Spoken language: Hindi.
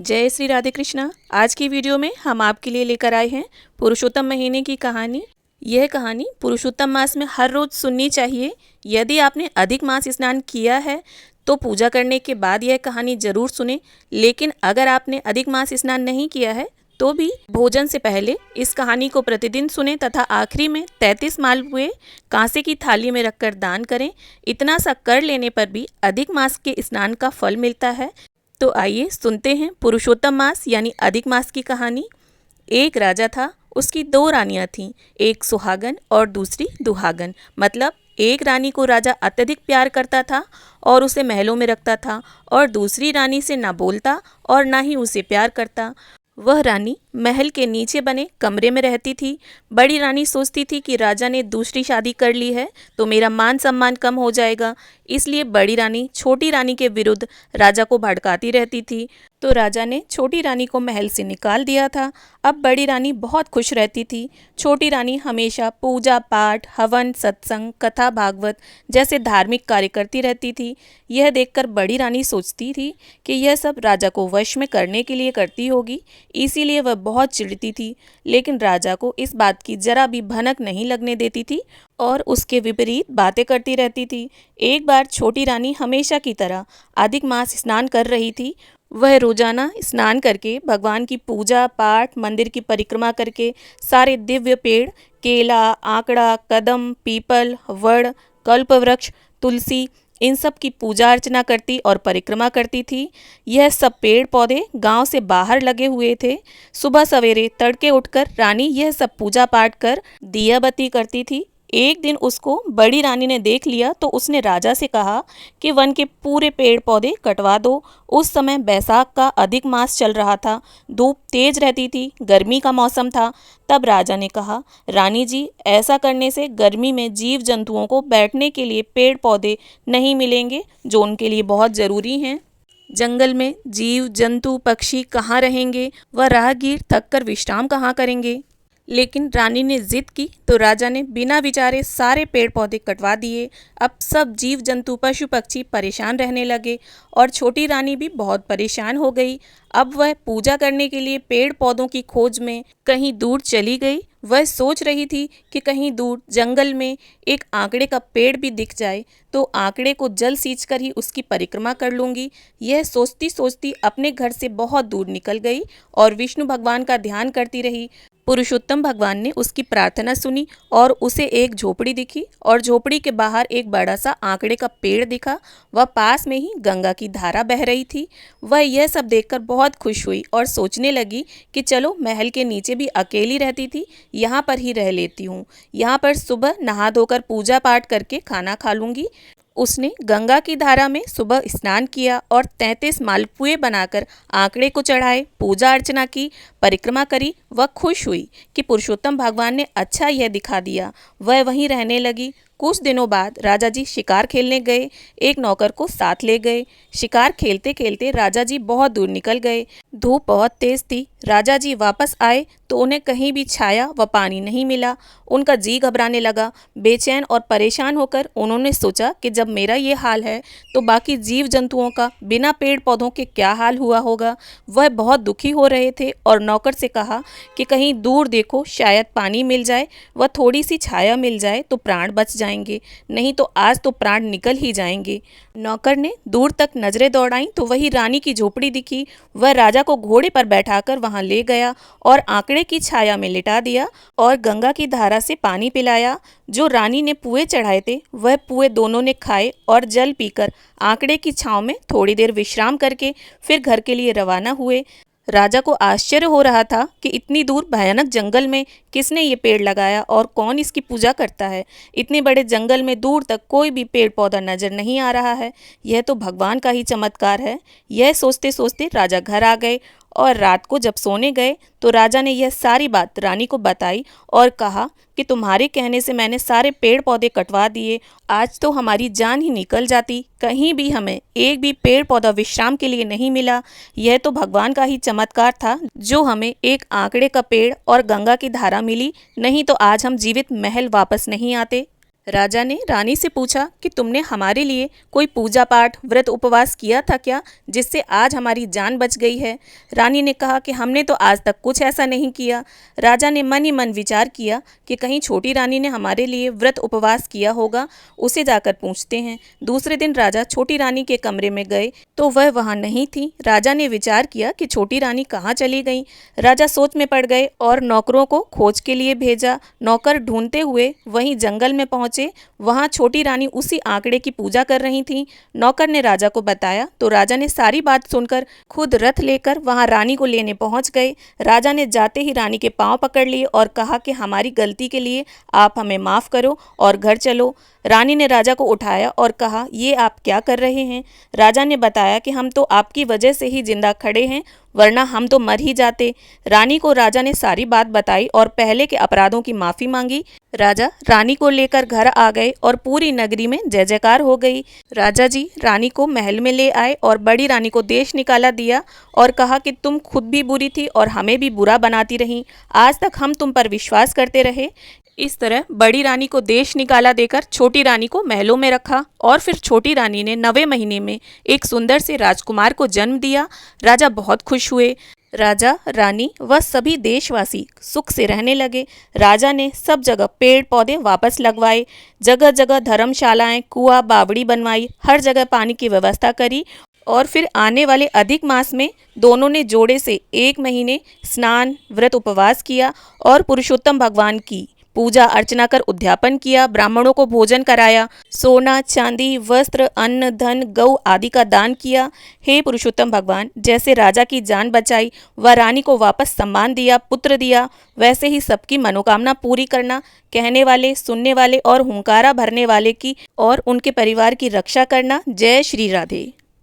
जय श्री राधे कृष्णा। आज की वीडियो में हम आपके लिए लेकर आए हैं पुरुषोत्तम महीने की कहानी। यह कहानी पुरुषोत्तम मास में हर रोज सुननी चाहिए। यदि आपने अधिक मास स्नान किया है तो पूजा करने के बाद यह कहानी जरूर सुने, लेकिन अगर आपने अधिक मास स्नान नहीं किया है तो भी भोजन से पहले इस कहानी को प्रतिदिन सुने तथा आखिरी में 33 मालपुए कांसे की थाली में रखकर दान करें। इतना सा कर लेने पर भी अधिक मास के स्नान का फल मिलता है। तो आइए सुनते हैं पुरुषोत्तम मास यानी अधिक मास की कहानी। एक राजा था, उसकी दो रानियां थीं, एक सुहागन और दूसरी दुहागन। मतलब एक रानी को राजा अत्यधिक प्यार करता था और उसे महलों में रखता था, और दूसरी रानी से ना बोलता और ना ही उसे प्यार करता। वह रानी महल के नीचे बने कमरे में रहती थी। बड़ी रानी सोचती थी कि राजा ने दूसरी शादी कर ली है तो मेरा मान सम्मान कम हो जाएगा, इसलिए बड़ी रानी छोटी रानी के विरुद्ध राजा को भड़काती रहती थी। तो राजा ने छोटी रानी को महल से निकाल दिया था। अब बड़ी रानी बहुत खुश रहती थी। छोटी रानी हमेशा पूजा पाठ, हवन, सत्संग, कथा, भागवत जैसे धार्मिक कार्य करती रहती थी। यह देखकर बड़ी रानी सोचती थी कि यह सब राजा को वश में करने के लिए करती होगी, इसीलिए वह बहुत चिढ़ती थी। लेकिन राजा को इस बात की जरा भी भनक नहीं लगने देती थी और उसके विपरीत बातें करती रहती थी। एक बार छोटी रानी हमेशा की तरह अधिक मास स्नान कर रही थी। वह रोजाना स्नान करके भगवान की पूजा पाठ, मंदिर की परिक्रमा करके सारे दिव्य पेड़, केला, आंकड़ा, कदम, पीपल, वड़, कल्पवृक्ष, तुलसी, इन सब की पूजा अर्चना करती और परिक्रमा करती थी। यह सब पेड़ पौधे गांव से बाहर लगे हुए थे। सुबह सवेरे तड़के उठकर रानी यह सब पूजा पाठ कर दिया बत्ती करती थी। एक दिन उसको बड़ी रानी ने देख लिया तो उसने राजा से कहा कि वन के पूरे पेड़ पौधे कटवा दो। उस समय बैसाख का अधिक मास चल रहा था, धूप तेज रहती थी, गर्मी का मौसम था। तब राजा ने कहा, रानी जी, ऐसा करने से गर्मी में जीव जंतुओं को बैठने के लिए पेड़ पौधे नहीं मिलेंगे जो उनके लिए बहुत ज़रूरी हैं। जंगल में जीव जंतु पक्षी कहाँ रहेंगे, वह राहगीर थक कर विश्राम कहाँ करेंगे। लेकिन रानी ने जिद की तो राजा ने बिना विचारे सारे पेड़ पौधे कटवा दिए। अब सब जीव जंतु पशु पक्षी परेशान रहने लगे और छोटी रानी भी बहुत परेशान हो गई। अब वह पूजा करने के लिए पेड़ पौधों की खोज में कहीं दूर चली गई। वह सोच रही थी कि कहीं दूर जंगल में एक आंकड़े का पेड़ भी दिख जाए तो आंकड़े को जल सींच कर ही उसकी परिक्रमा कर लूँगी। यह सोचती सोचती अपने घर से बहुत दूर निकल गई और विष्णु भगवान का ध्यान करती रही। पुरुषोत्तम भगवान ने उसकी प्रार्थना सुनी और उसे एक झोपड़ी दिखी और झोपड़ी के बाहर एक बड़ा सा आंकड़े का पेड़ दिखा। वह पास में ही गंगा की धारा बह रही थी। वह यह सब देखकर बहुत खुश हुई और सोचने लगी कि चलो, महल के नीचे भी अकेली रहती थी, यहाँ पर ही रह लेती हूँ। यहाँ पर सुबह नहा धोकर पूजा पाठ करके खाना खा लूँगी। उसने गंगा की धारा में सुबह स्नान किया और 33 मालपुए बनाकर आंकड़े को चढ़ाए, पूजा अर्चना की, परिक्रमा करी। वह खुश हुई कि पुरुषोत्तम भगवान ने अच्छा यह दिखा दिया। वह वहीं रहने लगी। कुछ दिनों बाद राजा जी शिकार खेलने गए। एक नौकर को साथ ले गए। शिकार खेलते खेलते राजा जी बहुत दूर निकल गए। धूप बहुत तेज थी। राजा जी वापस आए तो उन्हें कहीं भी छाया व पानी नहीं मिला। उनका जी घबराने लगा। बेचैन और परेशान होकर उन्होंने सोचा कि जब मेरा ये हाल है तो बाकी जीव जंतुओं का बिना पेड़ पौधों के क्या हाल हुआ होगा। वह बहुत दुखी हो रहे थे और नौकर से कहा कि कहीं दूर देखो, शायद पानी मिल जाए व थोड़ी सी छाया मिल जाए तो प्राण बच जाएंगे, नहीं तो आज तो प्राण निकल ही जाएंगे। नौकर ने दूर तक नजरें दौड़ाई तो वही रानी की झोपड़ी दिखी। वह राजा को घोड़े पर बैठाकर वहां ले गया और आंकड़े की छाया में लिटा दिया और गंगा की धारा से पानी पिलाया। जो रानी ने पुए चढ़ाए थे वह पुए दोनों ने खाए और जल पीकर आंकड़े की छांव में थोड़ी देर विश्राम करके फिर घर के लिए रवाना हुए। राजा को आश्चर्य हो रहा था कि इतनी दूर भयानक जंगल में किसने ये पेड़ लगाया और कौन इसकी पूजा करता है। इतने बड़े जंगल में दूर तक कोई भी पेड़ पौधा नजर नहीं आ रहा है। यह तो भगवान का ही चमत्कार है। यह सोचते सोचते राजा घर आ गए और रात को जब सोने गए तो राजा ने यह सारी बात रानी को बताई और कहा कि तुम्हारे कहने से मैंने सारे पेड़ पौधे कटवा दिए। आज तो हमारी जान ही निकल जाती, कहीं भी हमें एक भी पेड़ पौधा विश्राम के लिए नहीं मिला। यह तो भगवान का ही चमत्कार था जो हमें एक आंकड़े का पेड़ और गंगा की धारा मिली, नहीं तो आज हम जीवित महल वापस नहीं आते। राजा ने रानी से पूछा कि तुमने हमारे लिए कोई पूजा पाठ व्रत उपवास किया था क्या, जिससे आज हमारी जान बच गई है। रानी ने कहा कि हमने तो आज तक कुछ ऐसा नहीं किया। राजा ने मन ही मन विचार किया कि कहीं छोटी रानी ने हमारे लिए व्रत उपवास किया होगा, उसे जाकर पूछते हैं। दूसरे दिन राजा छोटी रानी के कमरे में गए तो वह वहाँ नहीं थी। राजा ने विचार किया कि छोटी रानी कहाँ चली गई। राजा सोच में पड़ गए और नौकरों को खोज के लिए भेजा। नौकर ढूंढते हुए वहीं जंगल में पहुंचे। वहां छोटी रानी उसी आंकड़े की पूजा कर रही थी। नौकर ने राजा को बताया तो राजा ने सारी बात सुनकर खुद रथ लेकर वहां रानी को लेने पहुंच गए। राजा ने जाते ही रानी के पांव पकड़ लिए और कहा कि हमारी गलती के लिए आप हमें माफ़ करो और घर चलो। रानी ने राजा को उठाया और कहा, ये आप क्या कर रहे हैं। राजा ने बताया कि हम तो आपकी वजह से ही जिंदा खड़े हैं, वरना हम तो मर ही जाते। रानी को राजा ने सारी बात बताई और पहले के अपराधों की माफ़ी मांगी। राजा रानी को लेकर घर आ गए और पूरी नगरी में जय जयकार हो गई। राजा जी रानी को महल में ले आए और बड़ी रानी को देश निकाला दिया और कहा कि तुम खुद भी बुरी थी और हमें भी बुरा बनाती रही। आज तक हम तुम पर विश्वास करते रहे। इस तरह बड़ी रानी को देश निकाला देकर छोटी रानी को महलों में रखा और फिर छोटी रानी ने 9वें महीने में एक सुंदर से राजकुमार को जन्म दिया। राजा बहुत खुश हुए। राजा रानी व सभी देशवासी सुख से रहने लगे। राजा ने सब जगह पेड़ पौधे वापस लगवाए, जगह जगह धर्मशालाएं, कुआं, बावड़ी बनवाई, हर जगह पानी की व्यवस्था करी और फिर आने वाले अधिक मास में दोनों ने जोड़े से 1 महीने स्नान व्रत उपवास किया और पुरुषोत्तम भगवान की पूजा अर्चना कर उद्यापन किया। ब्राह्मणों को भोजन कराया, सोना चांदी वस्त्र अन्न धन गौ आदि का दान किया। हे पुरुषोत्तम भगवान, जैसे राजा की जान बचाई व रानी को वापस सम्मान दिया, पुत्र दिया, वैसे ही सबकी मनोकामना पूरी करना। कहने वाले, सुनने वाले और हुंकारा भरने वाले की और उनके परिवार की रक्षा करना। जय श्री राधे।